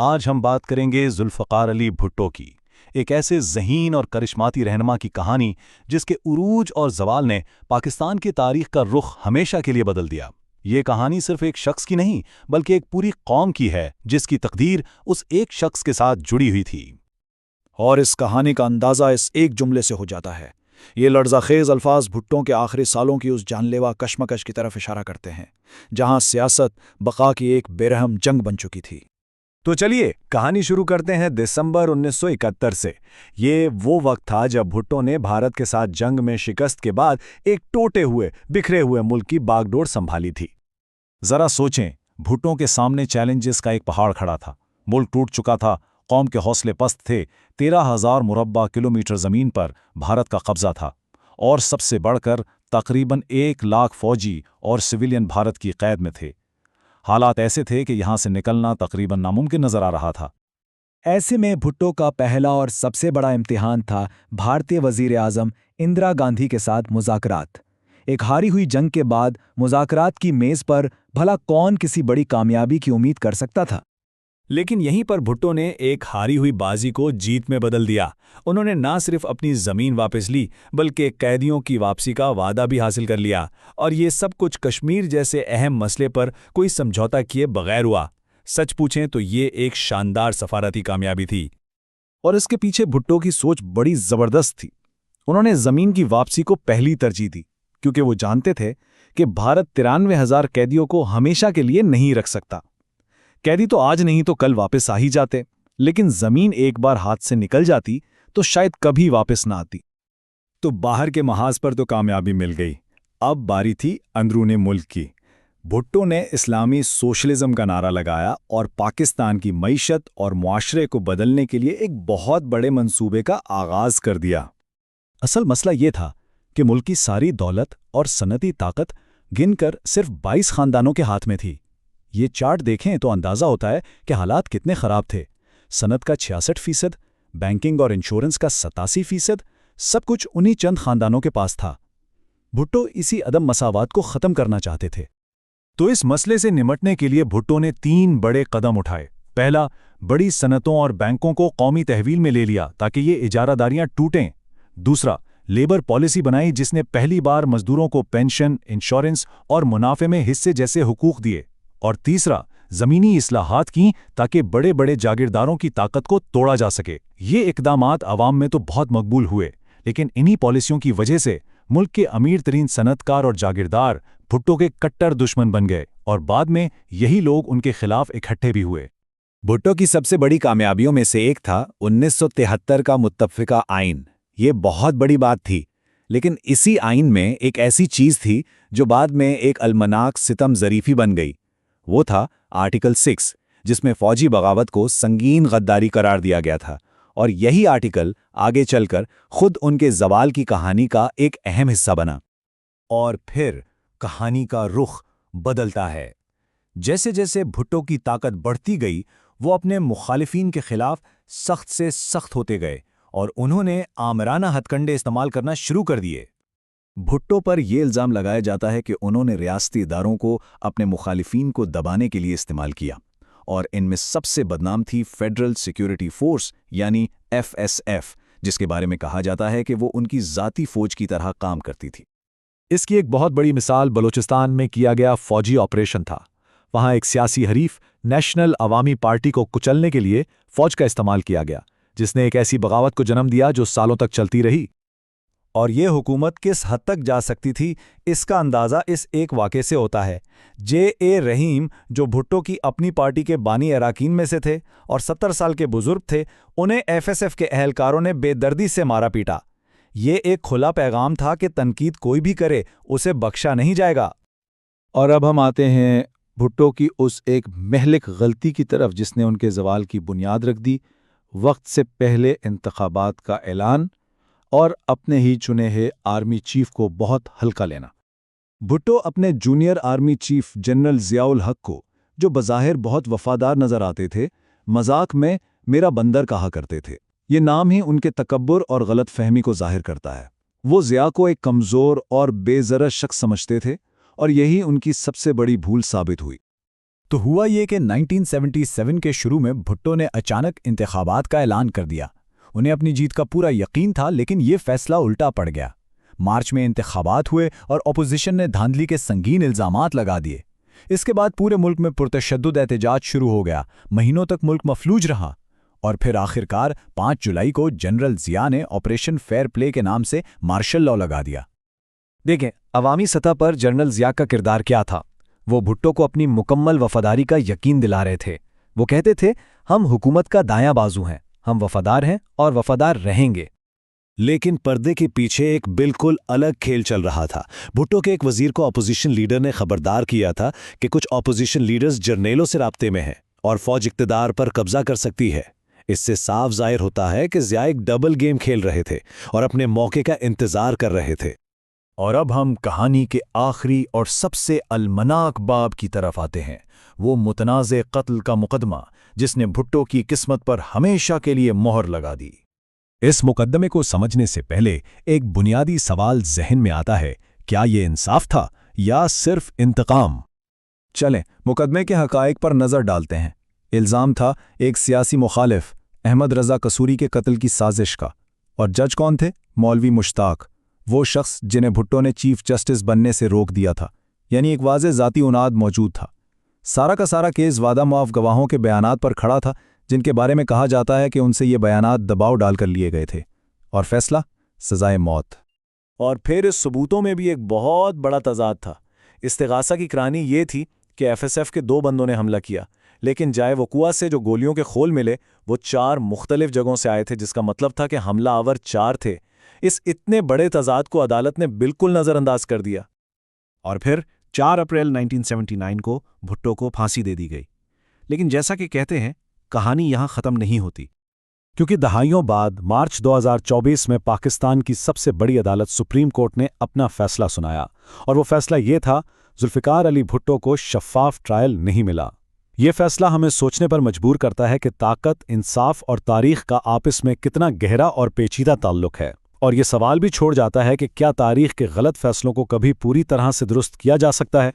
آج ہم بات کریں گے ذوالفقار علی بھٹو کی، ایک ایسے ذہین اور کرشماتی رہنما کی کہانی جس کے عروج اور زوال نے پاکستان کی تاریخ کا رخ ہمیشہ کے لیے بدل دیا۔ یہ کہانی صرف ایک شخص کی نہیں بلکہ ایک پوری قوم کی ہے جس کی تقدیر اس ایک شخص کے ساتھ جڑی ہوئی تھی۔ اور اس کہانی کا اندازہ اس ایک جملے سے ہو جاتا ہے۔ یہ لرزہ خیز الفاظ بھٹو کے آخری سالوں کی اس جان لیوا کشمکش کی طرف اشارہ کرتے ہیں جہاں سیاست بقا کی ایک بے رحم جنگ بن چکی تھی۔ تو چلیے کہانی شروع کرتے ہیں دسمبر 1971 سے۔ یہ وہ وقت تھا جب بھٹو نے بھارت کے ساتھ جنگ میں شکست کے بعد ایک ٹوٹے ہوئے بکھرے ہوئے ملک کی باغ ڈور سنبھالی تھی۔ ذرا سوچیں، بھٹو کے سامنے چیلنجز کا ایک پہاڑ کھڑا تھا، ملک ٹوٹ چکا تھا، قوم کے حوصلے پست تھے، 13,000 مربع کلومیٹر زمین پر بھارت کا قبضہ تھا، اور سب سے بڑھ کر تقریباً 1 لاکھ فوجی اور سویلین بھارت کی قید میں تھے۔ حالات ایسے تھے کہ یہاں سے نکلنا تقریباً ناممکن نظر آ رہا تھا۔ ایسے میں بھٹو کا پہلا اور سب سے بڑا امتحان تھا بھارتی وزیر اعظم اندرا گاندھی کے ساتھ مذاکرات۔ ایک ہاری ہوئی جنگ کے بعد مذاکرات کی میز پر بھلا کون کسی بڑی کامیابی کی امید کر سکتا تھا؟ لیکن یہیں پر بھٹو نے ایک ہاری ہوئی بازی کو جیت میں بدل دیا۔ انہوں نے نہ صرف اپنی زمین واپس لی بلکہ قیدیوں کی واپسی کا وعدہ بھی حاصل کر لیا، اور یہ سب کچھ کشمیر جیسے اہم مسئلے پر کوئی سمجھوتا کیے بغیر ہوا۔ سچ پوچھیں تو یہ ایک شاندار سفارتی کامیابی تھی۔ اور اس کے پیچھے بھٹو کی سوچ بڑی زبردست تھی۔ انہوں نے زمین کی واپسی کو پہلی ترجیح دی کیونکہ وہ جانتے تھے کہ بھارت 93,000 قیدیوں کو ہمیشہ کے لیے نہیں رکھ سکتا۔ قیدی تو آج نہیں تو کل واپس آ ہی جاتے، لیکن زمین ایک بار ہاتھ سے نکل جاتی تو شاید کبھی واپس نہ آتی۔ تو باہر کے محاذ پر تو کامیابی مل گئی، اب باری تھی اندرون ملک کی۔ بھٹو نے اسلامی سوشلزم کا نعرہ لگایا اور پاکستان کی معیشت اور معاشرے کو بدلنے کے لیے ایک بہت بڑے منصوبے کا آغاز کر دیا۔ اصل مسئلہ یہ تھا کہ ملک کی ساری دولت اور صنعتی طاقت گن کر صرف 22 خاندانوں کے ہاتھ میں تھی۔ یہ چارٹ دیکھیں تو اندازہ ہوتا ہے کہ حالات کتنے خراب تھے۔ صنعت کا 66%، بینکنگ اور انشورنس کا 87%، سب کچھ انہی چند خاندانوں کے پاس تھا۔ بھٹو اسی عدم مساوات کو ختم کرنا چاہتے تھے۔ تو اس مسئلے سے نمٹنے کے لیے بھٹو نے 3 بڑے قدم اٹھائے۔ پہلا، بڑی صنعتوں اور بینکوں کو قومی تحویل میں لے لیا تاکہ یہ اجارہ داریاں ٹوٹیں۔ دوسرا، لیبر پالیسی بنائی جس نے پہلی بار مزدوروں کو پینشن، انشورنس اور منافع میں حصے جیسے حقوق دیے۔ اور تیسرا، زمینی اصلاحات کیں تاکہ بڑے بڑے جاگیرداروں کی طاقت کو توڑا جا سکے۔ یہ اقدامات عوام میں تو بہت مقبول ہوئے، لیکن انہی پالیسیوں کی وجہ سے ملک کے امیر ترین صنعت کار اور جاگیردار بھٹو کے کٹر دشمن بن گئے، اور بعد میں یہی لوگ ان کے خلاف اکٹھے بھی ہوئے۔ بھٹو کی سب سے بڑی کامیابیوں میں سے ایک تھا 1973 کا متفقہ آئین۔ یہ بہت بڑی بات تھی، لیکن اسی آئین میں ایک ایسی چیز تھی جو بعد میں ایک المناک ستم ظریفی بن گئی۔ وہ تھا آرٹیکل 6، جس میں فوجی بغاوت کو سنگین غداری قرار دیا گیا تھا، اور یہی آرٹیکل آگے چل کر خود ان کے زوال کی کہانی کا ایک اہم حصہ بنا۔ اور پھر کہانی کا رخ بدلتا ہے۔ جیسے جیسے بھٹو کی طاقت بڑھتی گئی، وہ اپنے مخالفین کے خلاف سخت سے سخت ہوتے گئے، اور انہوں نے آمرانہ ہتھ کنڈے استعمال کرنا شروع کر دیے۔ بھٹو پر یہ الزام لگایا جاتا ہے کہ انہوں نے ریاستی اداروں کو اپنے مخالفین کو دبانے کے لیے استعمال کیا، اور ان میں سب سے بدنام تھی فیڈرل سیکیورٹی فورس یعنی FSF، جس کے بارے میں کہا جاتا ہے کہ وہ ان کی ذاتی فوج کی طرح کام کرتی تھی۔ اس کی ایک بہت بڑی مثال بلوچستان میں کیا گیا فوجی آپریشن تھا۔ وہاں ایک سیاسی حریف نیشنل عوامی پارٹی کو کچلنے کے لیے فوج کا استعمال کیا گیا، جس نے ایک ایسی بغاوت کو جنم دیا جو سالوں تک چلتی رہی۔ اور یہ حکومت کس حد تک جا سکتی تھی، اس کا اندازہ اس ایک واقعے سے ہوتا ہے۔ JA رحیم، جو بھٹو کی اپنی پارٹی کے بانی اراکین میں سے تھے اور 70 سال کے بزرگ تھے، انہیں FSF کے اہلکاروں نے بے دردی سے مارا پیٹا۔ یہ ایک کھلا پیغام تھا کہ تنقید کوئی بھی کرے، اسے بخشا نہیں جائے گا۔ اور اب ہم آتے ہیں بھٹو کی اس ایک مہلک غلطی کی طرف جس نے ان کے زوال کی بنیاد رکھ دی: وقت سے پہلے انتخابات کا اعلان اور اپنے ہی چنے ہوئے آرمی چیف کو بہت ہلکا لینا۔ بھٹو اپنے junior army chief general Zia الحق کو، جو بظاہر بہت وفادار نظر آتے تھے، مذاق میں میرا بندر کہا کرتے تھے۔ یہ نام ہی ان کے تکبر اور غلط فہمی کو ظاہر کرتا ہے۔ وہ ضیاء کو ایک کمزور اور بے ذرہ شخص سمجھتے تھے، اور یہی ان کی سب سے بڑی بھول ثابت ہوئی۔ تو ہوا یہ کہ 1977 کے شروع میں بھٹو نے اچانک انتخابات کا اعلان کر دیا۔ انہیں اپنی جیت کا پورا یقین تھا، لیکن یہ فیصلہ الٹا پڑ گیا۔ مارچ میں انتخابات ہوئے اور اپوزیشن نے دھاندلی کے سنگین الزامات لگا دیے۔ اس کے بعد پورے ملک میں پرتشدد احتجاج شروع ہو گیا، مہینوں تک ملک مفلوج رہا، اور پھر آخرکار 5 جولائی کو جنرل ضیاء نے آپریشن فیئر پلے کے نام سے مارشل لاء لگا دیا۔ دیکھیں، عوامی سطح پر جنرل ضیاء کا کردار کیا تھا؟ وہ بھٹو کو اپنی مکمل وفاداری کا یقین دلا رہے تھے۔ وہ کہتے تھے، ہم حکومت کا دایاں بازو ہیں، ہم وفادار ہیں اور وفادار رہیں گے۔ لیکن پردے کے پیچھے ایک بالکل الگ کھیل چل رہا تھا۔ بھٹو کے ایک وزیر کو اپوزیشن لیڈر نے خبردار کیا تھا کہ کچھ اپوزیشن لیڈرز جرنیلوں سے رابطے میں ہیں اور فوج اقتدار پر قبضہ کر سکتی ہے۔ اس سے صاف ظاہر ہوتا ہے کہ ضیاء ایک ڈبل گیم کھیل رہے تھے اور اپنے موقع کا انتظار کر رہے تھے۔ اور اب ہم کہانی کے آخری اور سب سے المناک باب کی طرف آتے ہیں، وہ متنازع قتل کا مقدمہ جس نے بھٹو کی قسمت پر ہمیشہ کے لیے مہر لگا دی۔ اس مقدمے کو سمجھنے سے پہلے ایک بنیادی سوال ذہن میں آتا ہے، کیا یہ انصاف تھا یا صرف انتقام؟ چلیں مقدمے کے حقائق پر نظر ڈالتے ہیں۔ الزام تھا ایک سیاسی مخالف احمد رضا قصوری کے قتل کی سازش کا، اور جج کون تھے؟ مولوی مشتاق، وہ شخص جنہیں بھٹو نے چیف جسٹس بننے سے روک دیا تھا، یعنی ایک واضح ذاتی اناد موجود تھا۔ سارا کا سارا کیس وعدہ معاف گواہوں کے بیانات پر کھڑا تھا، جن کے بارے میں کہا جاتا ہے کہ ان سے یہ بیانات دباؤ ڈال کر لیے گئے تھے، اور فیصلہ سزائے موت۔ اور پھر اس ثبوتوں میں بھی ایک بہت بڑا تضاد تھا۔ استغاثہ کی کہانی یہ تھی کہ ایف ایس ایف کے 2 بندوں نے حملہ کیا، لیکن جائے وقوع سے جو گولیوں کے خول ملے وہ 4 مختلف جگہوں سے آئے تھے، جس کا مطلب تھا کہ حملہ آور 4 تھے۔ اس اتنے بڑے تضاد کو عدالت نے بالکل نظر انداز کر دیا، اور پھر 4 اپریل 1979 کو بھٹو کو پھانسی دے دی گئی۔ لیکن جیسا کہ کہتے ہیں، کہانی یہاں ختم نہیں ہوتی، کیونکہ دہائیوں بعد مارچ 2024 میں پاکستان کی سب سے بڑی عدالت سپریم کورٹ نے اپنا فیصلہ سنایا، اور وہ فیصلہ یہ تھا، ذوالفقار علی بھٹو کو شفاف ٹرائل نہیں ملا۔ یہ فیصلہ ہمیں سوچنے پر مجبور کرتا ہے کہ طاقت، انصاف اور تاریخ کا آپس میں کتنا گہرا اور پیچیدہ تعلق ہے، اور یہ سوال بھی چھوڑ جاتا ہے کہ کیا تاریخ کے غلط فیصلوں کو کبھی پوری طرح سے درست کیا جا سکتا ہے؟